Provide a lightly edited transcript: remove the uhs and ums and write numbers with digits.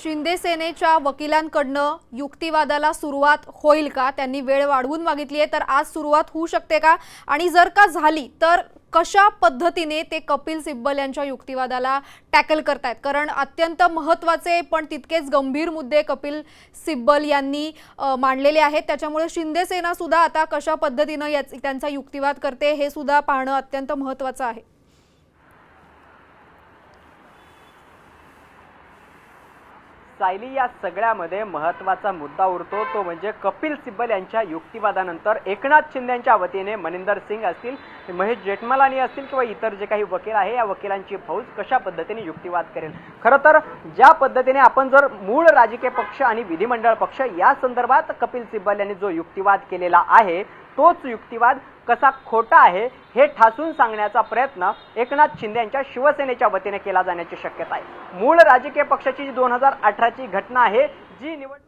शिंदे सेनेच्या वकिलांकडनं युक्तिवादाला सुरुवात होईल का? त्यांनी वेळ वाढवून मागितली आहे, तर आज सुरुवात होऊ शकते का? आणि जर का झाली तर कशा पद्धतीने ते कपिल सिब्बल यांच्या युक्तिवादाला टॅकल करतायत? कारण अत्यंत महत्त्वाचे पण तितकेच गंभीर मुद्दे कपिल सिब्बल यांनी मांडलेले आहेत। त्याच्यामुळे शिंदे सेना सुद्धा आता कशा पद्धतीने त्यांचा युक्तिवाद करते हे सुद्धा पाहणं अत्यंत महत्त्वाचं आहे। सायली, या सगळ्यामध्ये महत्त्वाचा मुद्दा उरतो तो म्हणजे कपिल सिब्बल यांच्या युक्तिवादानंतर एकनाथ शिंदे यांच्या वतीने मनिंदर सिंग असतील, महेश जेठमलानी असतील किंवा इतर जे काही वकील आहे या वकिलांची फौज कशा पद्धतीने युक्तिवाद करेल। खरं तर ज्या पद्धतीने आपण जर मूळ राजकीय पक्ष आणि विधिमंडळ पक्ष या संदर्भात कपिल सिब्बल यांनी जो युक्तिवाद केलेला आहे तोच युक्तिवाद कसा खोटा आहे हे ठासून सांगण्याचा प्रयत्न एकनाथ शिंदे यांच्या शिवसेनेच्या वतीने केला जाण्याची शक्यता आहे। मूळ राजकीय पक्षाची 2018ची घटना आहे जी निवड